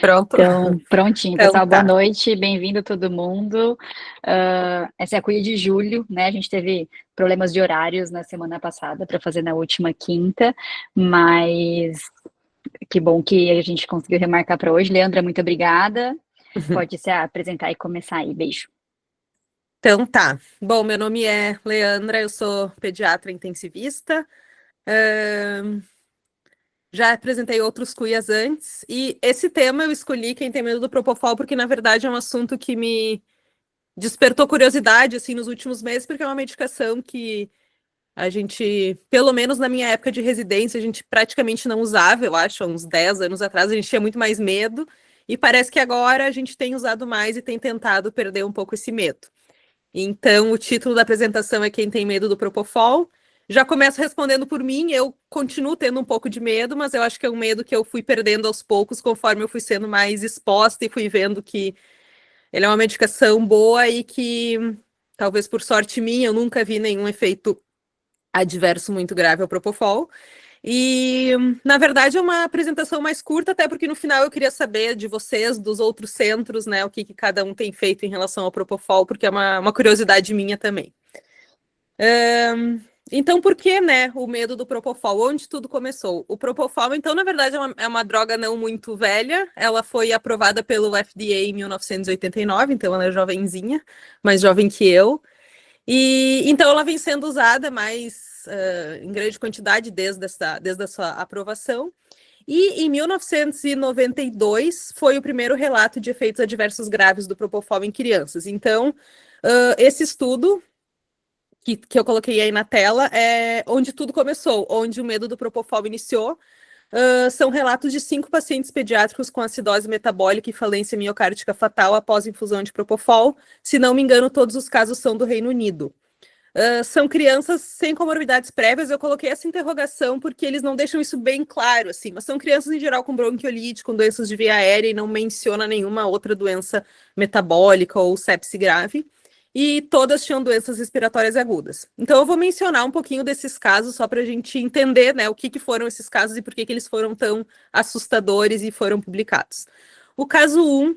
Pronto. Então, prontinho, Então pessoal, boa tá. noite, bem-vindo todo mundo. Essa é a Cuia de Julho, né? A gente teve problemas de horários na semana passada para fazer na última quinta, mas que bom que a gente conseguiu remarcar para hoje. Leandra, muito obrigada. Pode se apresentar e começar aí. Beijo. Então tá. Bom, meu nome é Leandra, eu sou pediatra intensivista. Ahn, Já apresentei outros cuias antes, e esse tema eu escolhi, quem tem medo do Propofol, porque na verdade é um assunto que me despertou curiosidade assim nos últimos meses, porque é uma medicação que a gente, pelo menos na minha época de residência, a gente praticamente não usava, eu acho, há uns 10 anos atrás, a gente tinha muito mais medo, e parece que agora a gente tem usado mais e tem tentado perder um pouco esse medo. Então, o título da apresentação é Quem tem medo do Propofol. Já começo respondendo por mim, eu continuo tendo um pouco de medo, mas eu acho que é um medo que eu fui perdendo aos poucos, conforme eu fui sendo mais exposta e fui vendo que ele é uma medicação boa e que, talvez por sorte minha, eu nunca vi nenhum efeito adverso muito grave ao Propofol. E, na verdade, é uma apresentação mais curta, até porque no final eu queria saber de vocês, dos outros centros, né, o que cada um tem feito em relação ao Propofol, porque é uma curiosidade minha também. Então, por que, né, o medo do Propofol? Onde tudo começou? O Propofol, então, na verdade, é uma droga não muito velha. Ela foi aprovada pelo FDA em 1989, então ela é jovenzinha, mais jovem que eu. E então ela vem sendo usada mais em grande quantidade desde a sua aprovação. E em 1992 foi o primeiro relato de efeitos adversos graves do Propofol em crianças. Então, esse estudo que eu coloquei aí na tela é onde tudo começou, onde o medo do Propofol iniciou. São relatos de 5 pacientes pediátricos com acidose metabólica e falência miocárdica fatal após infusão de Propofol. Se não me engano, todos os casos são do Reino Unido. São crianças sem comorbidades prévias. Eu coloquei essa interrogação porque eles não deixam isso bem claro, assim, mas são crianças em geral com bronquiolite, com doenças de via aérea e não menciona nenhuma outra doença metabólica ou sepse grave. E todas tinham doenças respiratórias agudas. Então, eu vou mencionar um pouquinho desses casos só para a gente entender, né, o que foram esses casos e por que eles foram tão assustadores e foram publicados. O caso 1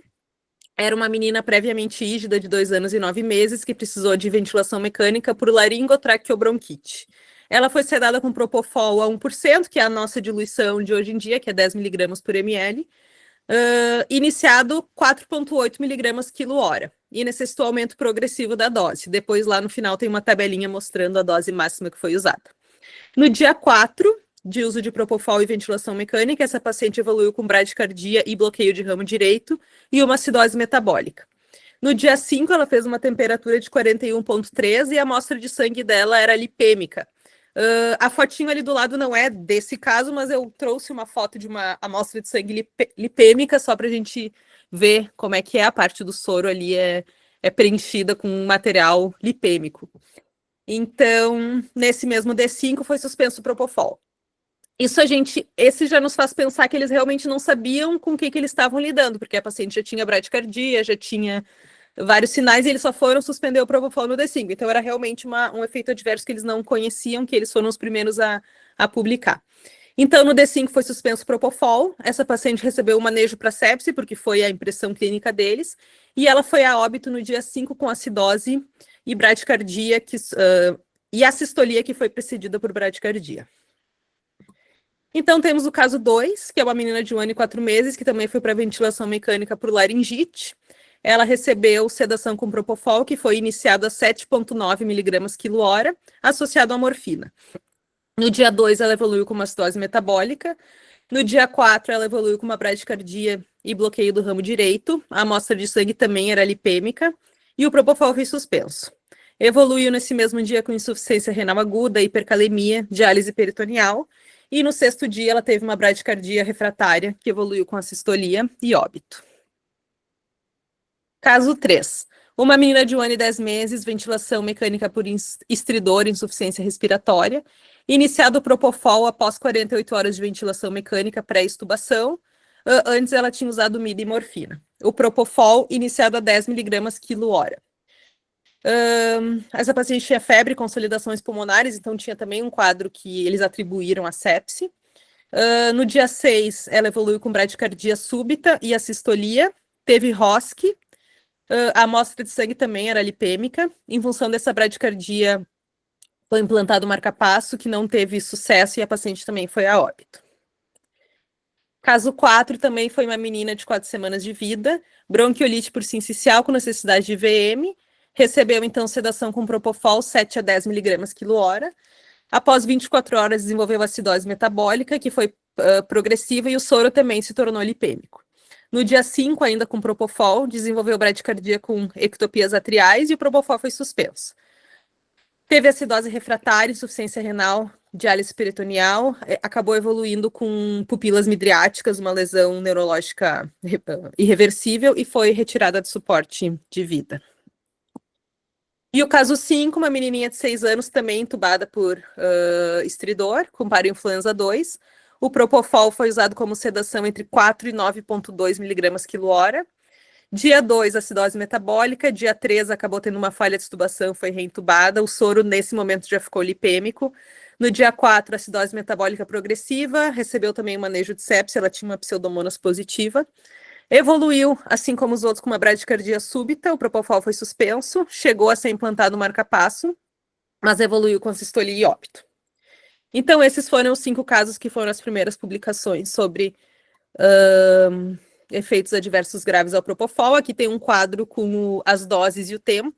era uma menina previamente ígida de 2 anos e 9 meses que precisou de ventilação mecânica por laringotraqueobronquite. Ela foi sedada com Propofol a 1%, que é a nossa diluição de hoje em dia, que é 10 miligramas por ml, iniciado 4,8 miligramas quilo-hora, e necessitou aumento progressivo da dose. Depois, lá no final, tem uma tabelinha mostrando a dose máxima que foi usada. No dia 4 de uso de Propofol e ventilação mecânica, essa paciente evoluiu com bradicardia e bloqueio de ramo direito e uma acidose metabólica. No dia 5, ela fez uma temperatura de 41,3 e a amostra de sangue dela era lipêmica. A fotinho ali do lado não é desse caso, mas eu trouxe uma foto de uma amostra de sangue lipêmica só para a gente ver como é que é. A parte do soro ali é preenchida com material lipêmico. Então, nesse mesmo D5 foi suspenso o Propofol. Esse já nos faz pensar que eles realmente não sabiam com o que eles estavam lidando, porque a paciente já tinha bradicardia, já tinha vários sinais, e eles só foram suspender o Propofol no D5. Então, era realmente um efeito adverso que eles não conheciam, que eles foram os primeiros a publicar. Então, no D5 foi suspenso o Propofol, essa paciente recebeu o manejo para sepse, porque foi a impressão clínica deles, e ela foi a óbito no dia 5 com acidose e bradicardia, e assistolia que foi precedida por bradicardia. Então, temos o caso 2, que é uma menina de 1 ano e 4 meses, que também foi para ventilação mecânica por laringite. Ela recebeu sedação com Propofol, que foi iniciado a 7,9 miligramas quilo-hora, associado à morfina. No dia 2, ela evoluiu com uma acidose metabólica. No dia 4, ela evoluiu com uma bradicardia e bloqueio do ramo direito. A amostra de sangue também era lipêmica. E o Propofol foi suspenso. Evoluiu nesse mesmo dia com insuficiência renal aguda, hipercalemia, diálise peritoneal. E no 6º dia, ela teve uma bradicardia refratária, que evoluiu com assistolia e óbito. Caso 3. Uma menina de 1 ano e 10 meses, ventilação mecânica por estridor, insuficiência respiratória. Iniciado o Propofol após 48 horas de ventilação mecânica pré-extubação. Antes ela tinha usado mida e morfina. O Propofol iniciado a 10 miligramas quilo-hora. Essa paciente tinha febre e consolidações pulmonares, então tinha também um quadro que eles atribuíram a sepse. No dia 6, ela evoluiu com bradicardia súbita e assistolia, teve ROSC, a amostra de sangue também era lipêmica. Em função dessa bradicardia, foi implantado o marca-passo, que não teve sucesso, e a paciente também foi a óbito. Caso 4 também foi uma menina de 4 semanas de vida, bronquiolite por sincicial com necessidade de VM, recebeu então sedação com propofol 7 a 10 mg quilo hora. Após 24 horas desenvolveu acidose metabólica, que foi progressiva, e o soro também se tornou lipêmico. No dia 5, ainda com propofol, desenvolveu bradicardia com ectopias atriais e o propofol foi suspenso. Teve acidose refratária, insuficiência renal, diálise peritoneal, acabou evoluindo com pupilas midriáticas, uma lesão neurológica irreversível, e foi retirada de suporte de vida. E o caso 5, uma menininha de 6 anos, também entubada por estridor, com parainfluenza 2. O propofol foi usado como sedação entre 4 e 9,2 mg quilo hora. Dia 2, acidose metabólica. Dia 3, acabou tendo uma falha de extubação, foi reintubada. O soro, nesse momento, já ficou lipêmico. No dia 4, acidose metabólica progressiva. Recebeu também um manejo de sepsia, ela tinha uma pseudomonas positiva. Evoluiu, assim como os outros, com uma bradicardia súbita. O propofol foi suspenso. Chegou a ser implantado o marca-passo, mas evoluiu com sistolia e óbito. Então, esses foram os 5 casos que foram as primeiras publicações sobre efeitos adversos graves ao propofol. Aqui tem um quadro com as doses e o tempo.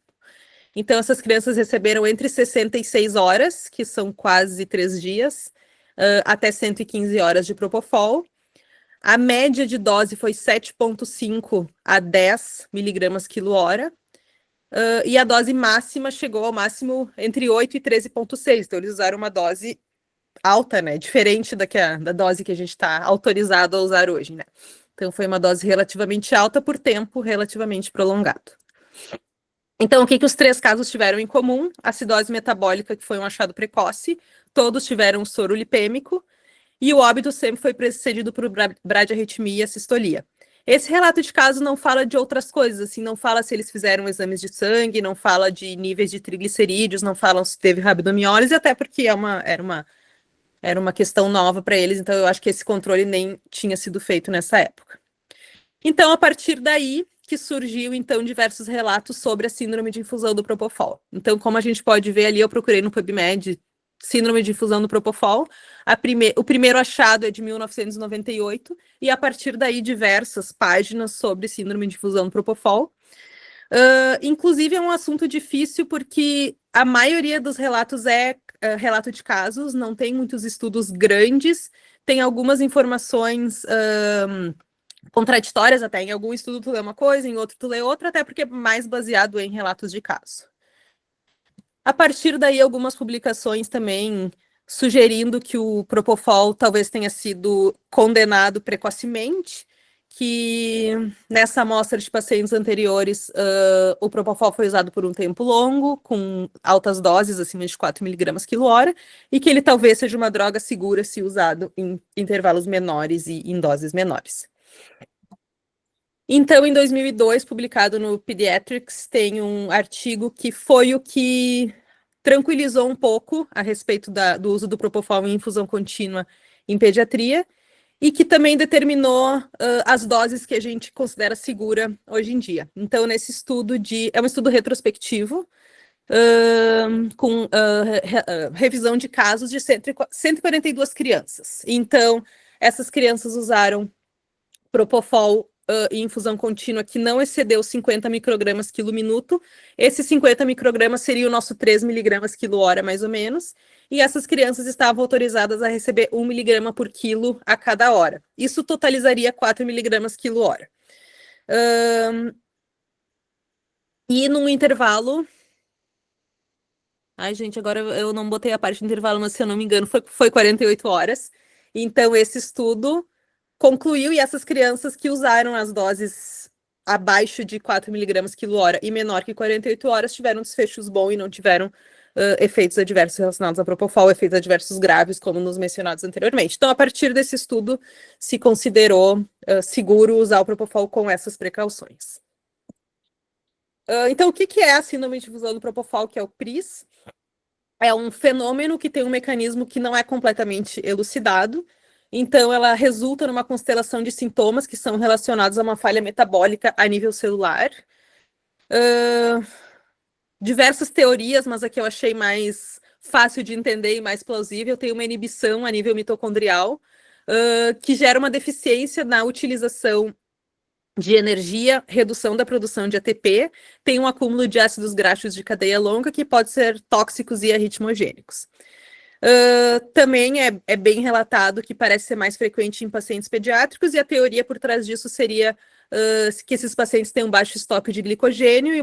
Então, essas crianças receberam entre 66 horas, que são quase 3 dias, até 115 horas de propofol. A média de dose foi 7,5 a 10 miligramas quilo hora. E a dose máxima chegou ao máximo entre 8 e 13,6. Então, eles usaram uma dose alta, né? Diferente da dose que a gente está autorizado a usar hoje, né? Então, foi uma dose relativamente alta por tempo relativamente prolongado. Então, o que os 3 casos tiveram em comum? Acidose metabólica, que foi um achado precoce, todos tiveram soro lipêmico, e o óbito sempre foi precedido por bradiarritmia e assistolia. Esse relato de caso não fala de outras coisas, assim, não fala se eles fizeram exames de sangue, não fala de níveis de triglicerídeos, não falam se teve rabdomiólise, até porque era uma questão nova para eles, então eu acho que esse controle nem tinha sido feito nessa época. Então, a partir daí que surgiu, então, diversos relatos sobre a síndrome de infusão do propofol. Então, como a gente pode ver ali, eu procurei no PubMed síndrome de infusão do propofol. O primeiro achado é de 1998, e a partir daí diversas páginas sobre síndrome de infusão do propofol. Inclusive, é um assunto difícil porque a maioria dos relatos é relato de casos, não tem muitos estudos grandes, tem algumas informações contraditórias até. Em algum estudo tu lê uma coisa, em outro tu lê outra, até porque é mais baseado em relatos de caso. A partir daí, algumas publicações também sugerindo que o propofol talvez tenha sido condenado precocemente, que nessa amostra de pacientes anteriores, o propofol foi usado por um tempo longo, com altas doses, acima de 4 mg quilo hora, e que ele talvez seja uma droga segura se usado em intervalos menores e em doses menores. Então, em 2002, publicado no Pediatrics, tem um artigo que foi o que tranquilizou um pouco a respeito do uso do propofol em infusão contínua em pediatria, e que também determinou as doses que a gente considera segura hoje em dia. Então, nesse estudo é um estudo retrospectivo, com revisão de casos de 142 crianças. Então, essas crianças usaram propofol em infusão contínua que não excedeu 50 microgramas quilo minuto. Esses 50 microgramas seria o nosso 3 miligramas quilo hora, mais ou menos. E essas crianças estavam autorizadas a receber 1 miligrama por quilo a cada hora. Isso totalizaria 4 miligramas quilo hora. E num intervalo... Ai, gente, agora eu não botei a parte do intervalo, mas se eu não me engano, foi 48 horas. Então, esse estudo concluiu, e essas crianças que usaram as doses abaixo de 4 miligramas quilo hora e menor que 48 horas tiveram desfechos bons e não tiveram efeitos adversos relacionados a propofol, efeitos adversos graves, como nos mencionados anteriormente. Então, a partir desse estudo, se considerou seguro usar o propofol com essas precauções. Então, o que é a síndrome de difusão do propofol, que é o PRIS? É um fenômeno que tem um mecanismo que não é completamente elucidado. Então, ela resulta numa constelação de sintomas que são relacionados a uma falha metabólica a nível celular. Diversas teorias, mas a que eu achei mais fácil de entender e mais plausível tem uma inibição a nível mitocondrial, que gera uma deficiência na utilização de energia, redução da produção de ATP, tem um acúmulo de ácidos graxos de cadeia longa que pode ser tóxicos e arritmogênicos. Também é bem relatado que parece ser mais frequente em pacientes pediátricos, e a teoria por trás disso seria que esses pacientes têm um baixo estoque de glicogênio e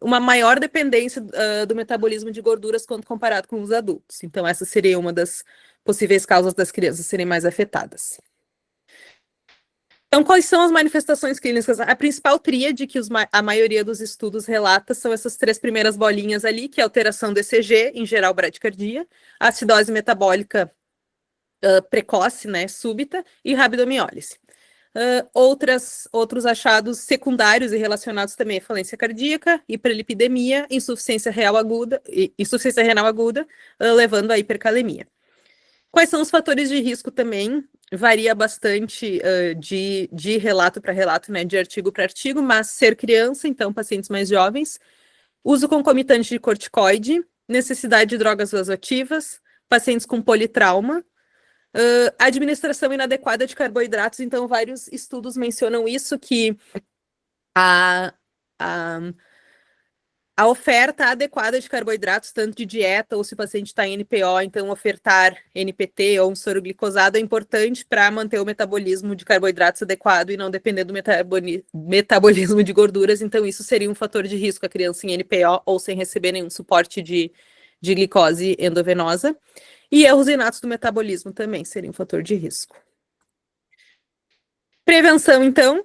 uma maior dependência do metabolismo de gorduras quando comparado com os adultos. Então, essa seria uma das possíveis causas das crianças serem mais afetadas. Então, quais são as manifestações clínicas? A principal tríade que a maioria dos estudos relata são essas 3 primeiras bolinhas ali, que é alteração do ECG, em geral bradicardia, acidose metabólica precoce, né, súbita, e rabdomiólise. Outros achados secundários e relacionados também à falência cardíaca, hiperlipidemia, insuficiência renal aguda, levando à hipercalemia. Quais são os fatores de risco também? Varia bastante de relato para relato, né, de artigo para artigo, mas ser criança, então pacientes mais jovens, uso concomitante de corticoide, necessidade de drogas vasoativas, pacientes com politrauma, administração inadequada de carboidratos. Então vários estudos mencionam isso, que a oferta adequada de carboidratos, tanto de dieta ou se o paciente está em NPO, então ofertar NPT ou um soro glicosado é importante para manter o metabolismo de carboidratos adequado e não depender do metabolismo de gorduras. Então, isso seria um fator de risco a criança em NPO ou sem receber nenhum suporte de glicose endovenosa. E erros inatos do metabolismo também seria um fator de risco. Prevenção, então,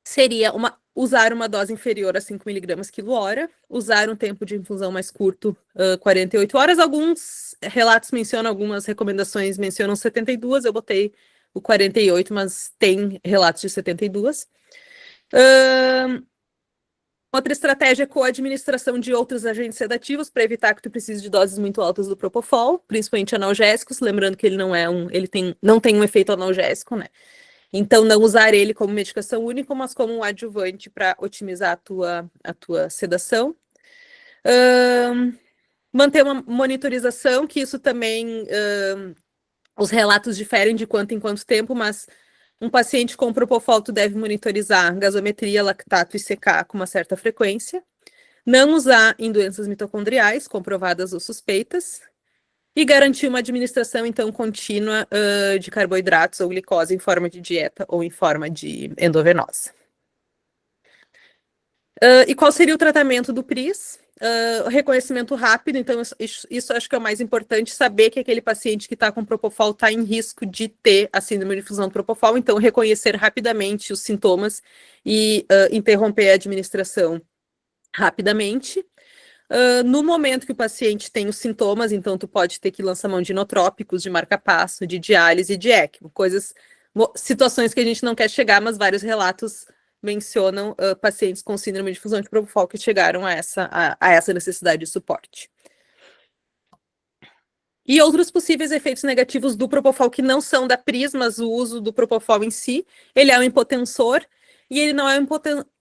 seria usar uma dose inferior a 5 mg quilo-hora, usar um tempo de infusão mais curto, 48 horas. Alguns relatos mencionam, algumas recomendações mencionam 72, eu botei o 48, mas tem relatos de 72. Outra estratégia é co-administração de outros agentes sedativos para evitar que tu precise de doses muito altas do Propofol, principalmente analgésicos, lembrando que ele não tem um efeito analgésico, né? Então, não usar ele como medicação única, mas como um adjuvante para otimizar a tua sedação. Manter uma monitorização, que isso também, os relatos diferem de quanto em quanto tempo, mas um paciente com propofol tu deve monitorizar gasometria, lactato e CK com uma certa frequência. Não usar em doenças mitocondriais comprovadas ou suspeitas. E garantir uma administração, então, contínua de carboidratos ou glicose em forma de dieta ou em forma de endovenosa. E qual seria o tratamento do PRIS? Reconhecimento rápido, então isso acho que é o mais importante, saber que aquele paciente que está com Propofol está em risco de ter a síndrome de difusão do Propofol, então reconhecer rapidamente os sintomas e interromper a administração rapidamente. No momento que o paciente tem os sintomas, então tu pode ter que lançar mão de inotrópicos, de marca-passo, de diálise, de ECMO, situações que a gente não quer chegar, mas vários relatos mencionam pacientes com síndrome de difusão de Propofol que chegaram a essa necessidade de suporte. E outros possíveis efeitos negativos do Propofol que não são da PRIS, mas o uso do Propofol em si. Ele é um hipotensor, e ele não é um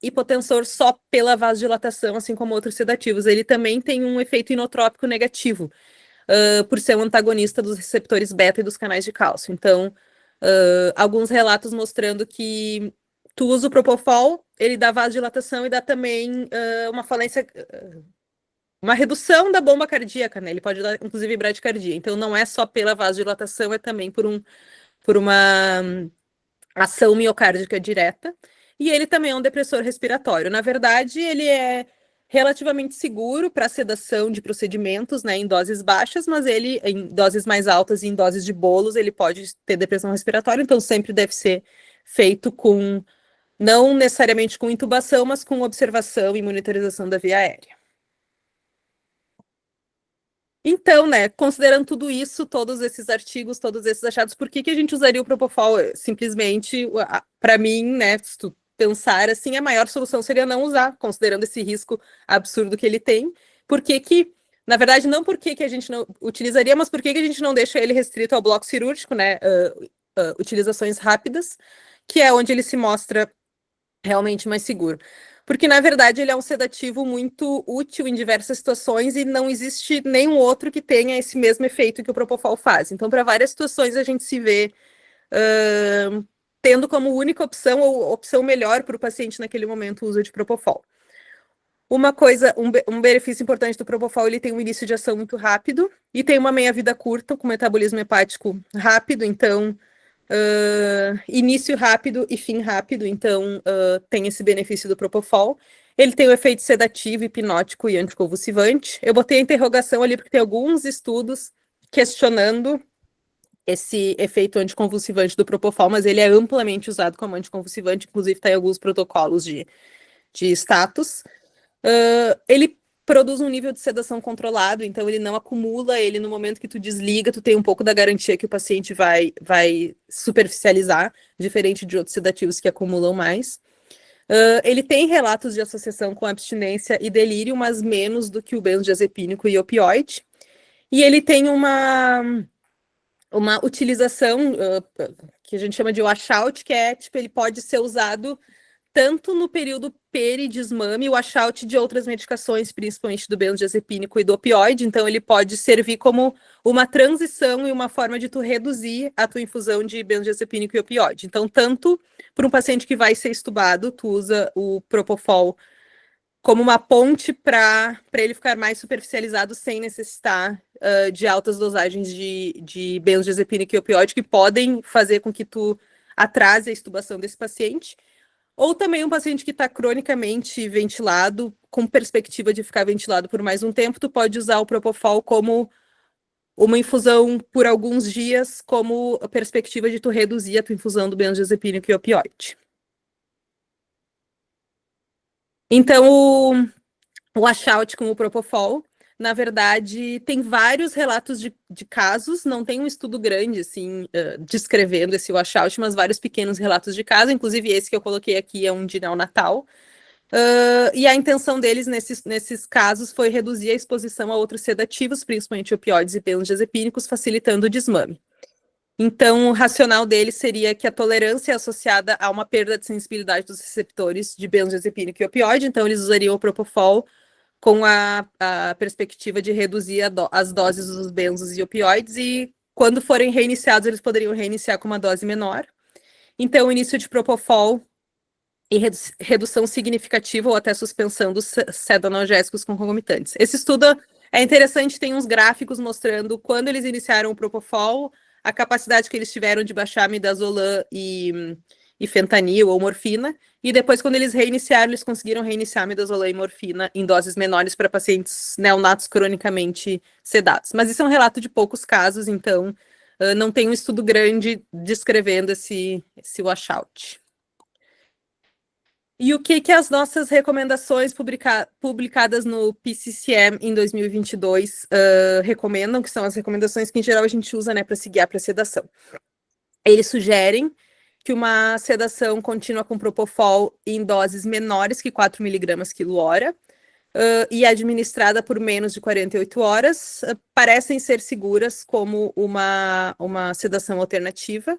hipotensor só pela vasodilatação, assim como outros sedativos. Ele também tem um efeito inotrópico negativo, por ser um antagonista dos receptores beta e dos canais de cálcio. Então, alguns relatos mostrando que tu usa o Propofol, ele dá vasodilatação e dá também uma falência, uma redução da bomba cardíaca, né? Ele pode dar, inclusive, bradicardia. Então, não é só pela vasodilatação, é também por uma ação miocárdica direta. E ele também é um depressor respiratório. Na verdade, ele é relativamente seguro para sedação de procedimentos, né, em doses baixas, mas ele, em doses mais altas e em doses de bolos, ele pode ter depressão respiratória, então sempre deve ser feito não necessariamente com intubação, mas com observação e monitorização da via aérea. Então, né, considerando tudo isso, todos esses artigos, todos esses achados, por que a gente usaria o Propofol? Simplesmente, para mim, né, se tu pensar assim, a maior solução seria não usar, considerando esse risco absurdo que ele tem. Por que Na verdade, não por que a gente não utilizaria, mas por que a gente não deixa ele restrito ao bloco cirúrgico, né? Utilizações rápidas, que é onde ele se mostra realmente mais seguro. Porque, na verdade, ele é um sedativo muito útil em diversas situações e não existe nenhum outro que tenha esse mesmo efeito que o Propofol faz. Então, para várias situações, a gente se vê tendo como única opção ou opção melhor para o paciente naquele momento o uso de Propofol. Uma coisa, um benefício importante do Propofol, ele tem um início de ação muito rápido e tem uma meia-vida curta, com metabolismo hepático rápido, então início rápido e fim rápido, então tem esse benefício do Propofol. Ele tem o efeito sedativo, hipnótico e anticonvulsivante. Eu botei a interrogação ali porque tem alguns estudos questionando esse efeito anticonvulsivante do Propofol, mas ele é amplamente usado como anticonvulsivante, inclusive está em alguns protocolos de status. Ele produz um nível de sedação controlado, então ele não acumula, ele no momento que tu desliga, tu tem um pouco da garantia que o paciente vai superficializar, diferente de outros sedativos que acumulam mais. Ele tem relatos de associação com abstinência e delírio, mas menos do que o benzodiazepínico e opioide. E ele tem uma utilização que a gente chama de washout, que é, tipo, ele pode ser usado tanto no período peridesmame, o washout de outras medicações, principalmente do benzodiazepínico e do opioide, então ele pode servir como uma transição e uma forma de tu reduzir a tua infusão de benzodiazepínico e opioide. Então, tanto para um paciente que vai ser estubado, tu usa o Propofol como uma ponte para ele ficar mais superficializado sem necessitar de altas dosagens de benzodiazepínico e opioide, que podem fazer com que tu atrase a estubação desse paciente. Ou também um paciente que está cronicamente ventilado, com perspectiva de ficar ventilado por mais um tempo, tu pode usar o Propofol como uma infusão por alguns dias, como a perspectiva de tu reduzir a tua infusão do benzodiazepínico e opioide. Então, o washout com o Propofol, na verdade, tem vários relatos de casos, não tem um estudo grande, assim, descrevendo esse washout, mas vários pequenos relatos de caso, inclusive esse que eu coloquei aqui é um de neonatal. E a intenção deles, nesses casos, foi reduzir a exposição a outros sedativos, principalmente opioides e benzodiazepínicos, facilitando o desmame. Então, o racional deles seria que a tolerância é associada a uma perda de sensibilidade dos receptores de benzodiazepínico e opioide, então eles usariam o Propofol com a perspectiva de reduzir as doses dos benzos e opioides, e quando forem reiniciados, eles poderiam reiniciar com uma dose menor. Então, o início de Propofol e redução significativa ou até suspensão dos sedanalgésicos concomitantes. Esse estudo é interessante, tem uns gráficos mostrando quando eles iniciaram o Propofol, a capacidade que eles tiveram de baixar midazolam e fentanil ou morfina, e depois, quando eles reiniciaram, eles conseguiram reiniciar midazolam e morfina em doses menores para pacientes neonatos cronicamente sedados. Mas isso é um relato de poucos casos, então não tem um estudo grande descrevendo esse washout. E o que as nossas recomendações publicadas no PCCM em 2022 recomendam, que são as recomendações que, em geral, a gente usa, né, para se guiar para sedação. Eles sugerem que uma sedação contínua com Propofol em doses menores que 4 mg quilo hora e administrada por menos de 48 horas parecem ser seguras como uma sedação alternativa.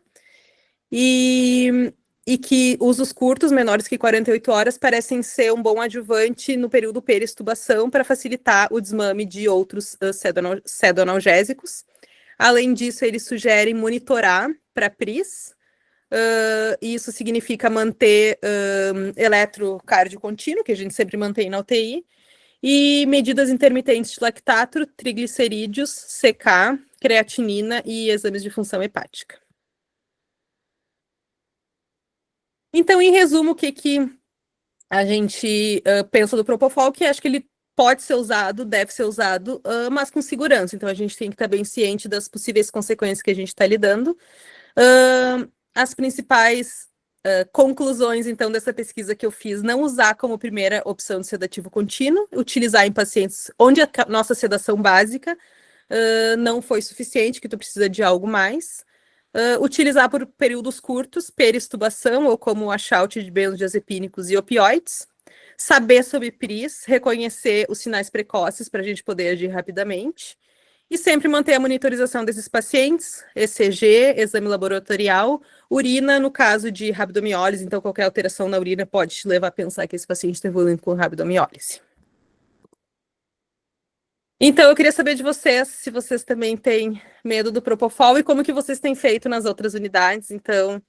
E que usos curtos, menores que 48 horas, parecem ser um bom adjuvante no período periestubação para facilitar o desmame de outros sedoanalgésicos. Além disso, eles sugerem monitorar para PRIS, e isso significa manter eletrocardio contínuo, que a gente sempre mantém na UTI, e medidas intermitentes de lactato, triglicerídeos, CK, creatinina e exames de função hepática. Então, em resumo, o que a gente pensa do Propofol, que acho que ele pode ser usado, deve ser usado, mas com segurança. Então, a gente tem que estar bem ciente das possíveis consequências que a gente está lidando. As principais conclusões, então, dessa pesquisa que eu fiz, não usar como primeira opção de sedativo contínuo, utilizar em pacientes onde a nossa sedação básica não foi suficiente, que tu precisa de algo mais. Utilizar por períodos curtos, peristubação ou como washout de benzodiazepínicos e opioides. saber sobre PRIS, reconhecer os sinais precoces para a gente poder agir rapidamente, e sempre manter a monitorização desses pacientes, ECG, exame laboratorial, urina, no caso de rabdomiólise, então qualquer alteração na urina pode te levar a pensar que esse paciente está evoluindo com rabdomiólise. Então, eu queria saber de vocês, se vocês também têm medo do Propofol e como que vocês têm feito nas outras unidades. Então,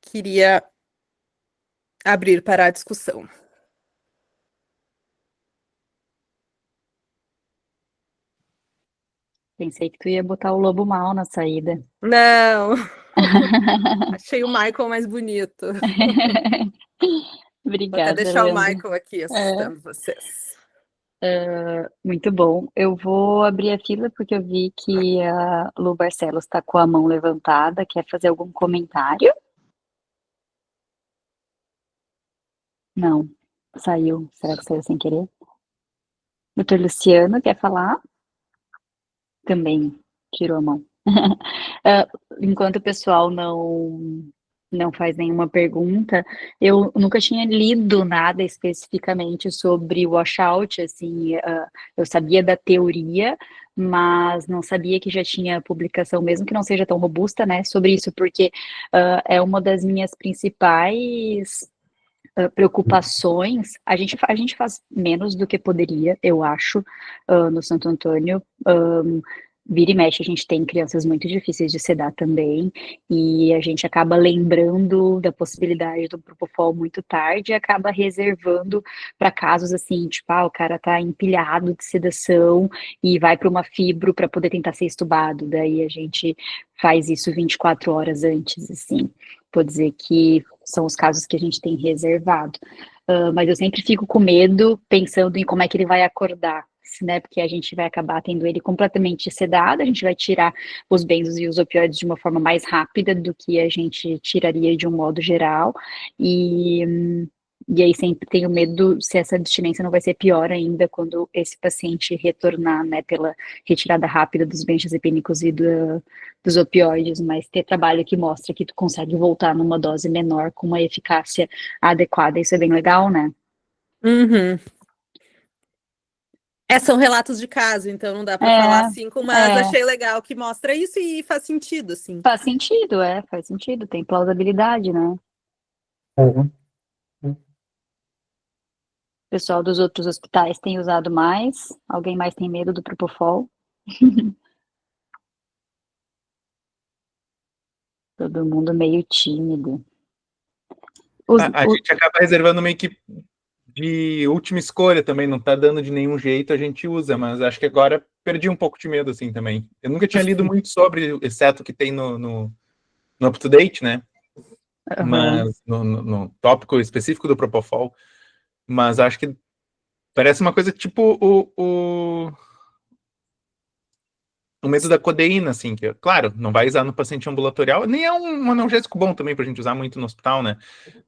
queria abrir para a discussão. Pensei que tu ia botar o lobo mal na saída. Não, achei o Michael mais bonito. Vou até Obrigada, deixar o Leandro. Michael aqui assustando vocês. Muito bom. Eu vou abrir a fila porque eu vi que a Lu Barcelos está com a mão levantada. Quer fazer algum comentário? Não, saiu. Será que saiu sem querer? Doutor Luciano, quer falar? Também tirou a mão. Ah, enquanto o pessoal não faz nenhuma pergunta, eu nunca tinha lido nada especificamente sobre washout, assim, eu sabia da teoria, mas não sabia que já tinha publicação, mesmo que não seja tão robusta, né, sobre isso, porque é uma das minhas principais preocupações. A gente faz menos do que poderia, eu acho, no Santo Antônio. Vira e mexe, a gente tem crianças muito difíceis de sedar também, e a gente acaba lembrando da possibilidade do Propofol muito tarde e acaba reservando para casos assim, tipo, o cara tá empilhado de sedação e vai para uma fibro para poder tentar ser estubado. Daí a gente faz isso 24 horas antes, assim. Vou dizer que são os casos que a gente tem reservado. Mas eu sempre fico com medo, pensando em como é que ele vai acordar, né? Porque a gente vai acabar tendo ele completamente sedado, a gente vai tirar os benzos e os opioides de uma forma mais rápida do que a gente tiraria de um modo geral, e aí sempre tenho medo se essa abstinência não vai ser pior ainda quando esse paciente retornar, né, pela retirada rápida dos benzodiazepínicos e dos opioides, mas ter trabalho que mostra que tu consegue voltar numa dose menor com uma eficácia adequada, isso é bem legal, né? Uhum. São relatos de caso, então não dá para falar É, assim, mas é, achei legal que mostra isso e faz sentido, assim. faz sentido, tem plausibilidade, né? Uhum. O pessoal dos outros hospitais tem usado mais, alguém mais tem medo do Propofol? Todo mundo meio tímido. A gente acaba reservando meio que de última escolha também, não tá dando de nenhum jeito, a gente usa, mas acho que agora perdi um pouco de medo, assim, também. Eu nunca tinha lido muito sobre, exceto o que tem no UpToDate, né? Uhum. Mas no tópico específico do Propofol, mas acho que parece uma coisa tipo o medo da codeína, assim, que, claro, não vai usar no paciente ambulatorial, nem é um analgésico bom também pra gente usar muito no hospital, né?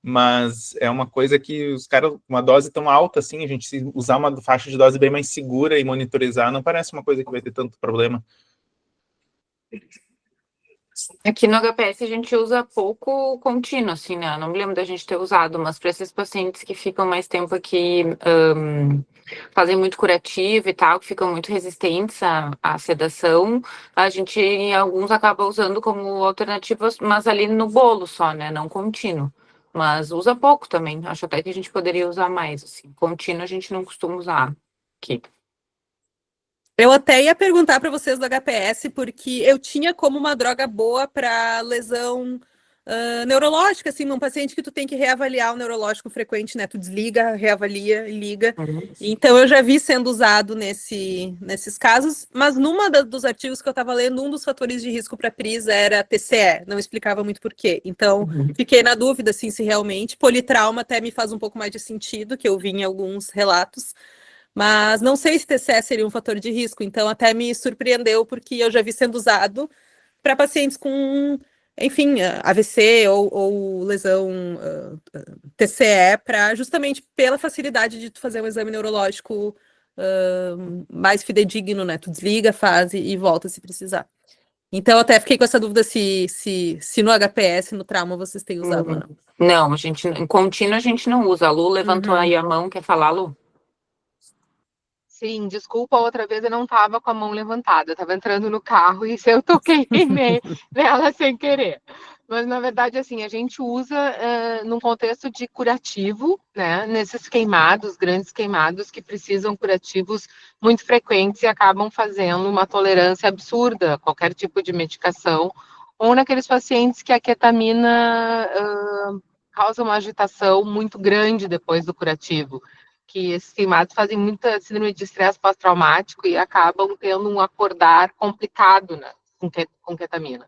Mas é uma coisa que os caras, uma dose tão alta assim, a gente se usar uma faixa de dose bem mais segura e monitorizar, não parece uma coisa que vai ter tanto problema. Aqui no HPS a gente usa pouco contínuo, assim, né? Eu não me lembro da gente ter usado, mas para esses pacientes que ficam mais tempo aqui, fazem muito curativo e tal, que ficam muito resistentes à sedação, a gente, em alguns, acaba usando como alternativas, mas ali no bolo só, né? Não contínuo. Mas usa pouco também. Acho até que a gente poderia usar mais, assim. Contínuo a gente não costuma usar aqui. Eu até ia perguntar para vocês do HPS, porque eu tinha como uma droga boa para lesão neurológica, assim, num paciente que tu tem que reavaliar o neurológico frequente, né? Tu desliga, reavalia e liga. Então eu já vi sendo usado nesses casos, mas dos artigos que eu estava lendo, um dos fatores de risco para PRIS era TCE, não explicava muito por quê. Então fiquei na dúvida, assim, se realmente politrauma até me faz um pouco mais de sentido, que eu vi em alguns relatos. Mas não sei se TCE seria um fator de risco, então até me surpreendeu, porque eu já vi sendo usado para pacientes com, enfim, AVC ou lesão TCE, justamente pela facilidade de tu fazer um exame neurológico mais fidedigno, né? Tu desliga, faz e volta se precisar. Então, eu até fiquei com essa dúvida se no HPS, no trauma, vocês têm usado ou não. Não, a gente, em contínuo a gente não usa. A Lu levantou Uhum. aí a mão, quer falar, Lu? Sim, desculpa, outra vez eu não estava com a mão levantada, eu estava entrando no carro e eu toquei nela sem querer. Mas, na verdade, assim, a gente usa num contexto de curativo, né? Nesses queimados, grandes queimados, que precisam curativos muito frequentes e acabam fazendo uma tolerância absurda a qualquer tipo de medicação, ou naqueles pacientes que a ketamina causa uma agitação muito grande depois do curativo, que esses queimados fazem muita síndrome de estresse pós-traumático e acabam tendo um acordar complicado, né, com ketamina.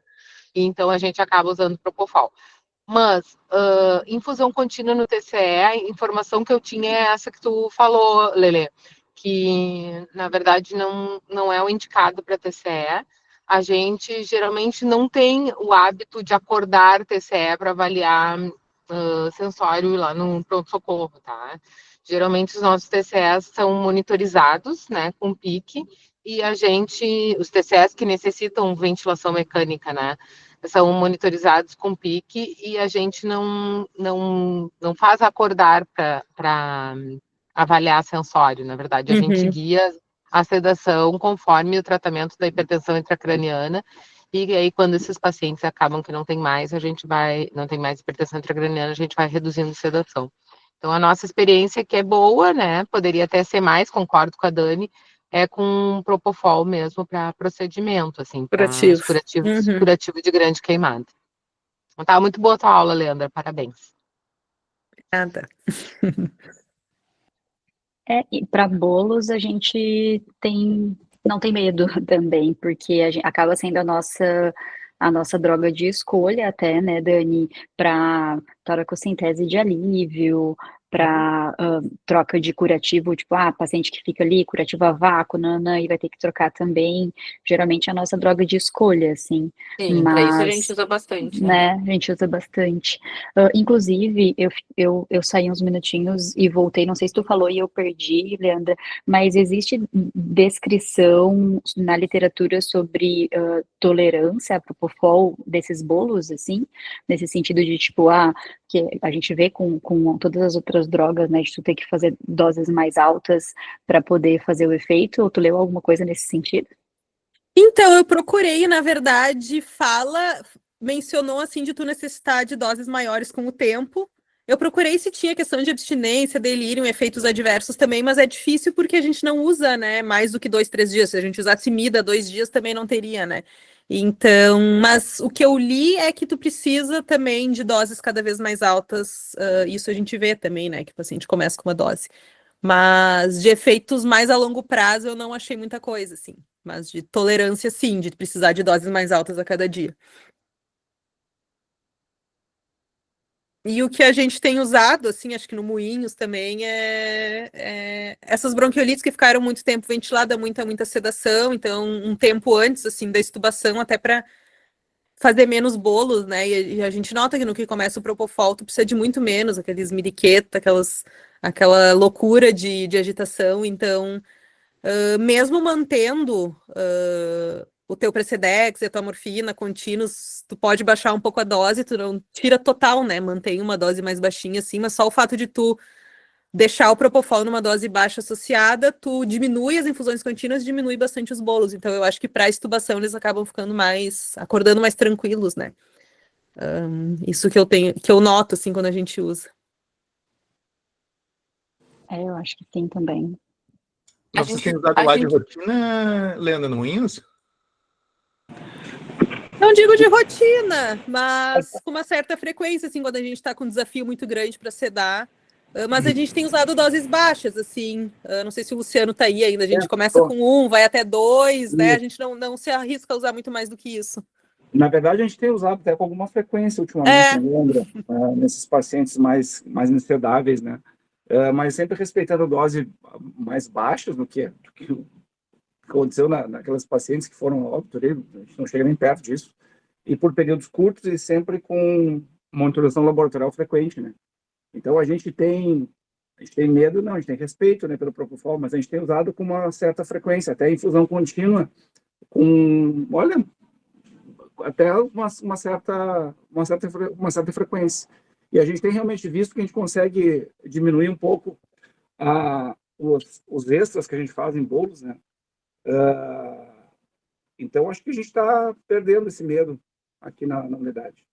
E então a gente acaba usando propofol. Mas, infusão contínua no TCE, a informação que eu tinha é essa que tu falou, Lelê, que na verdade não é o indicado para TCE. A gente geralmente não tem o hábito de acordar TCE para avaliar sensório lá no pronto-socorro, tá? Geralmente os nossos TCEs são monitorizados, né, com PIC, e os TCEs que necessitam ventilação mecânica, né, são monitorizados com PIC e a gente não faz acordar para avaliar sensório, na verdade, a gente guia a sedação conforme o tratamento da hipertensão intracraniana. E aí, quando esses pacientes acabam que não tem mais, não tem mais hipertensão intracraniana, a gente vai reduzindo sedação. Então, a nossa experiência, que é boa, né? Poderia até ser mais, concordo com a Dani, é com propofol mesmo para procedimento, assim, para os curativos de grande queimada. Então, tá muito boa a tua aula, Leandra, parabéns. Nada. E para bolos a gente não tem medo também, porque acaba sendo a nossa droga de escolha até, né, Dani, para toracocentese de alívio, para troca de curativo, tipo, paciente que fica ali, curativo a vácuo, e vai ter que trocar também. Geralmente é a nossa droga de escolha, assim. Sim, para isso a gente usa bastante. Né, a gente usa bastante. Inclusive, eu saí uns minutinhos e voltei, não sei se tu falou e eu perdi, Leandra, mas existe descrição na literatura sobre tolerância a propofol desses bolos, assim, nesse sentido de, tipo, que a gente vê com todas as outras drogas, né, de tu ter que fazer doses mais altas para poder fazer o efeito, ou tu leu alguma coisa nesse sentido? Então, eu procurei, na verdade, mencionou, assim, de tu necessitar de doses maiores com o tempo. Eu procurei se tinha questão de abstinência, delírio, efeitos adversos também, mas é difícil porque a gente não usa, né, mais do que 2, 3 dias. Se a gente usasse mida 2 dias, também não teria, né? Então, mas o que eu li é que tu precisa também de doses cada vez mais altas. Isso a gente vê também, né, que o paciente começa com uma dose. Mas de efeitos mais a longo prazo eu não achei muita coisa, assim. Mas de tolerância, sim, de precisar de doses mais altas a cada dia. E o que a gente tem usado, assim, acho que no Moinhos também, essas bronquiolites que ficaram muito tempo ventiladas, muita sedação, então um tempo antes, assim, da extubação, até para fazer menos bolos, né? E a gente nota que no que começa o propofol, tu precisa de muito menos, aqueles miriqueta, aquela loucura de agitação, então, mesmo mantendo o teu Precedex e a tua morfina contínuos, tu pode baixar um pouco a dose, tu não tira total, né? Mantém uma dose mais baixinha assim, mas só o fato de tu deixar o propofol numa dose baixa associada, tu diminui as infusões contínuas, diminui bastante os bolos. Então eu acho que para extubação eles acabam ficando acordando mais tranquilos, né? Isso que eu noto assim quando a gente usa. Eu acho que sim também. Vocês têm usado lá de rotina, Leandra, no Moinhos? Não digo de rotina, mas com uma certa frequência, assim, quando a gente está com um desafio muito grande para sedar. Mas a gente tem usado doses baixas, assim. Não sei se o Luciano está aí ainda. A gente começa com 1, vai até 2, né? A gente não se arrisca a usar muito mais do que isso. Na verdade, a gente tem usado até com alguma frequência ultimamente, né, Leandra? Nesses pacientes mais insedáveis, né? Mas sempre respeitando doses mais baixas do que aconteceu naquelas pacientes que foram óbito, a gente não chega nem perto disso, e por períodos curtos e sempre com monitorização laboratorial frequente, né? Então a gente tem medo, não, a gente tem respeito, né, pelo propofol, mas a gente tem usado com uma certa frequência, até infusão contínua, olha, até uma certa frequência. E a gente tem realmente visto que a gente consegue diminuir um pouco os extras que a gente faz em bolos, né? Então, acho que a gente está perdendo esse medo aqui na unidade.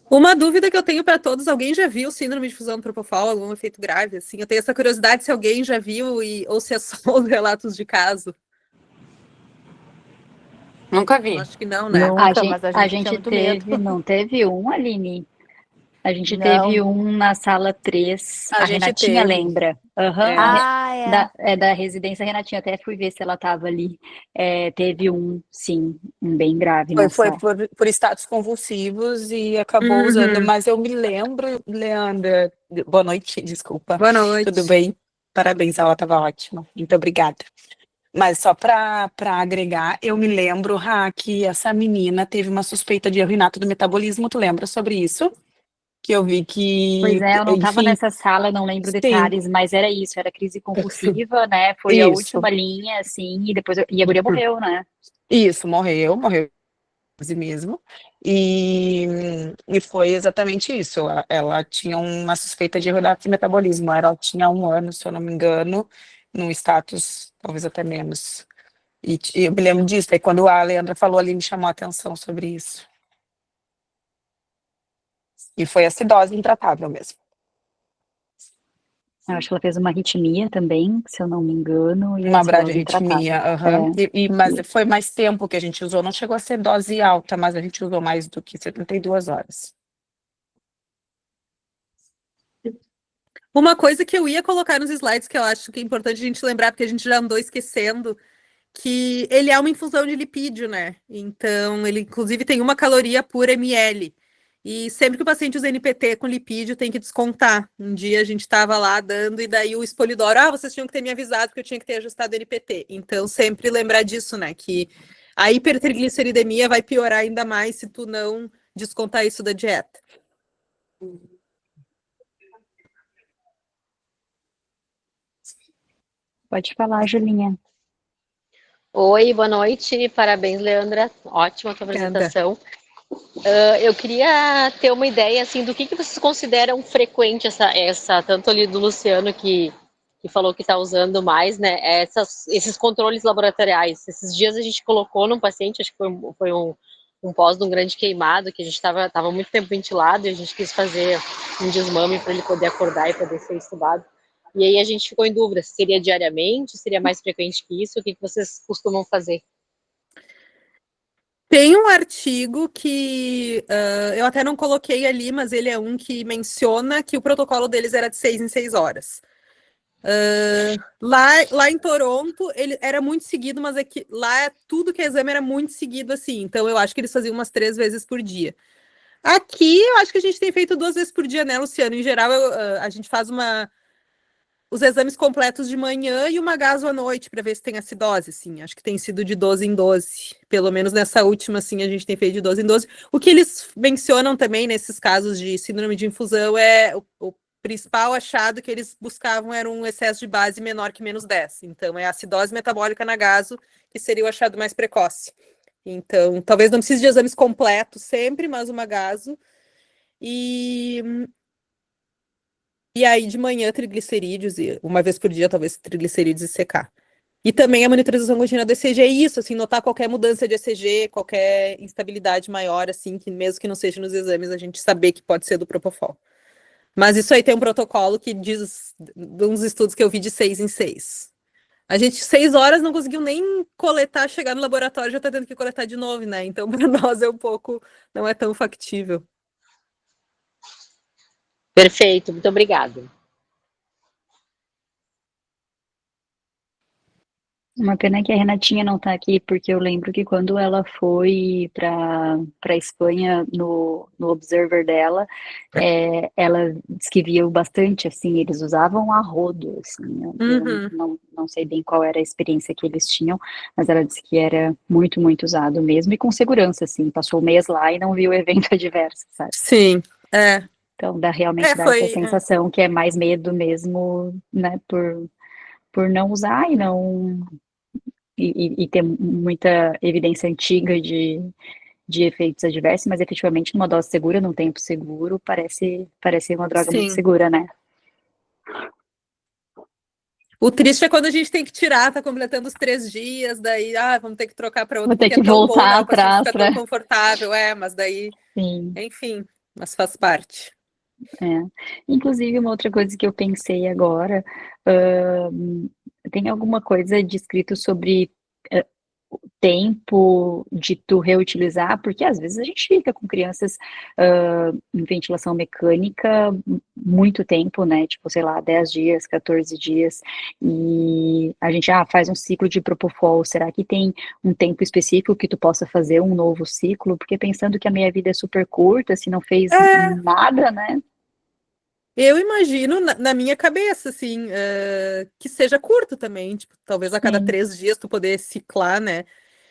Uma dúvida que eu tenho para todos, alguém já viu síndrome de fusão do Propofol, algum efeito grave, assim? Eu tenho essa curiosidade se alguém já viu ou se é só os relatos de caso. Nunca vi. Acho que não, né? Mas a gente teve, não teve um, Aline? A gente Não. teve um na sala 3, A a gente Renatinha teve. lembra. Da residência Renatinha, até fui ver se ela estava ali. Teve um, sim, um bem grave na Foi sala. por estados convulsivos e acabou usando, mas eu me lembro, Leandra, boa noite, desculpa. Boa noite. Tudo bem? Parabéns, a aula estava ótima. Muito obrigada. Mas só para agregar, eu me lembro, que essa menina teve uma suspeita de erro inato do metabolismo. Tu lembra sobre isso? Que eu vi que, Pois é, eu não estava enfim, nessa sala, não lembro sim. detalhes, mas era isso, era crise convulsiva, né? Foi a Isso. última linha, assim, e depois e a guria morreu, né? Isso, morreu mesmo. E foi exatamente isso. Ela tinha uma suspeita de erro de metabolismo. Ela tinha 1 ano, se eu não me engano, no status, talvez até menos. E eu me lembro disso. Aí quando a Leandra falou ali, me chamou a atenção sobre isso. E foi acidose intratável mesmo. Eu acho que ela fez uma arritmia também, se eu não me engano. E Uma acidose bradiarritmia, intratável. mas foi mais tempo que a gente usou. Não chegou a ser dose alta, mas a gente usou mais do que 72 horas. Uma coisa que eu ia colocar nos slides, que eu acho que é importante a gente lembrar, porque a gente já andou esquecendo, que ele é uma infusão de lipídio, né? Então, ele inclusive tem 1 caloria por ml. E sempre que o paciente usa NPT com lipídio, tem que descontar. Um dia a gente estava lá dando, e daí o Expolidoro, vocês tinham que ter me avisado que eu tinha que ter ajustado o NPT. Então, sempre lembrar disso, né? Que a hipertrigliceridemia vai piorar ainda mais se tu não descontar isso da dieta. Pode falar, Julinha. Oi, boa noite. Parabéns, Leandra. Ótima a tua apresentação. Eu queria ter uma ideia assim do que vocês consideram frequente essa tanto ali do Luciano que falou que está usando mais, né? Esses controles laboratoriais. Esses dias a gente colocou num paciente, acho que foi um pós de um grande queimado, que a gente estava muito tempo ventilado e a gente quis fazer um desmame para ele poder acordar e poder ser estudado. E aí a gente ficou em dúvida se seria diariamente, seria mais frequente que isso, o que vocês costumam fazer? Tem um artigo que eu até não coloquei ali, mas ele é um que menciona que o protocolo deles era de 6 em 6 horas. Lá em Toronto, ele era muito seguido, mas lá tudo que é exame era muito seguido, assim. Então, eu acho que eles faziam umas 3 vezes por dia. Aqui, eu acho que a gente tem feito 2 vezes por dia, né, Luciano? Em geral, a gente faz os exames completos de manhã e uma gaso à noite para ver se tem acidose, assim. Acho que tem sido de 12 em 12. Pelo menos nessa última, assim, a gente tem feito de 12 em 12. O que eles mencionam também nesses casos de síndrome de infusão é o principal achado que eles buscavam era um excesso de base menor que menos 10. Então, é a acidose metabólica na gaso, que seria o achado mais precoce. Então, talvez não precise de exames completos sempre, mas uma gaso. E aí, de manhã, triglicerídeos, e uma vez por dia, talvez triglicerídeos e secar. E também a monitorização contínua do ECG é isso, assim, notar qualquer mudança de ECG, qualquer instabilidade maior, assim, que mesmo que não seja nos exames, a gente saber que pode ser do Propofol. Mas isso aí tem um protocolo que diz, de uns estudos que eu vi, de 6 em 6. A gente, 6 horas, não conseguiu nem coletar, chegar no laboratório, já tá tendo que coletar de novo, né? Então, para nós é um pouco, não é tão factível. Perfeito, muito obrigada. Uma pena que a Renatinha não está aqui, porque eu lembro que quando ela foi para a Espanha no Observer dela, ela disse que viu bastante, assim, eles usavam a rodo, assim, eu não sei bem qual era a experiência que eles tinham, mas ela disse que era muito, muito usado mesmo, e com segurança, assim, passou 1 mês lá e não viu evento adverso, sabe? Sim, Então, realmente dá essa sensação que é mais medo mesmo, né, por não usar e não e ter muita evidência antiga de efeitos adversos, mas efetivamente numa dose segura, num tempo seguro, parece uma droga muito Sim. segura, né? O triste é quando a gente tem que tirar, tá completando os 3 dias, daí, vamos ter que trocar para Vou outra, ter porque é que tão bom, né? voltar O paciente atrás fica tão para. confortável, mas daí, Sim. enfim, mas faz parte. Inclusive, uma outra coisa que eu pensei agora, tem alguma coisa descrito sobre o tempo de tu reutilizar? Porque às vezes a gente fica com crianças em ventilação mecânica muito tempo, né? Tipo, sei lá, 10 dias, 14 dias, e a gente faz um ciclo de Propofol. Será que tem um tempo específico que tu possa fazer um novo ciclo? Porque pensando que a meia vida é super curta, se não fez nada, né? Eu imagino, na minha cabeça, assim, que seja curto também, tipo, talvez a cada Sim. 3 dias tu poder ciclar, né?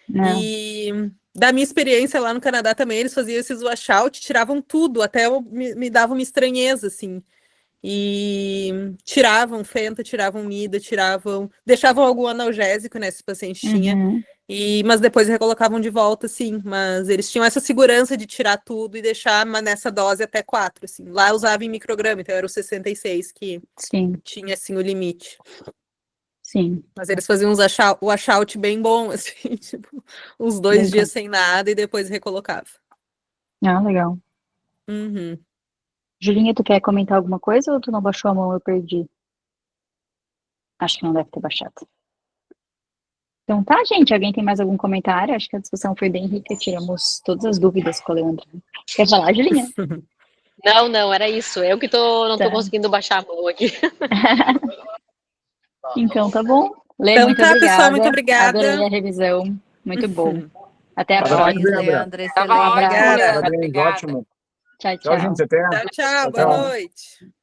Não. E da minha experiência lá no Canadá também, eles faziam esses washout, tiravam tudo, até me dava uma estranheza, assim. E tiravam Fenta, tiravam Mida, deixavam algum analgésico, né, se o paciente tinha. Uhum. Mas depois recolocavam de volta, sim. Mas eles tinham essa segurança de tirar tudo e deixar nessa dose até 4, assim. Lá eu usava em micrograma, então era o 66 que Sim, tinha, assim, o limite. sim, Mas eles faziam o washout bem bom, assim, tipo, uns 2 legal. dias sem nada e depois recolocava. Legal. Uhum. Julinha, tu quer comentar alguma coisa ou tu não baixou a mão? Eu perdi. Acho que não deve ter baixado. Então tá, gente. Alguém tem mais algum comentário? Acho que a discussão foi bem rica. Tiramos todas as dúvidas com a Leandra. Quer falar, Julinha? Não, era isso. Eu que não tô Tá. conseguindo baixar a mão aqui. Então tá bom. Lê, Então muito tá, pessoal, muito obrigada. Adorei obrigada. a revisão. Muito bom. Até a Parabéns, próxima. Parabéns, Leandra. Leandra. Tava Um Excelente. ótimo, abraço. Obrigada. Leandro. Parabéns, Obrigada. ótimo. Tchau, Tchau, gente. tchau. Até. Tchau, tchau, Tchau, boa tchau. noite.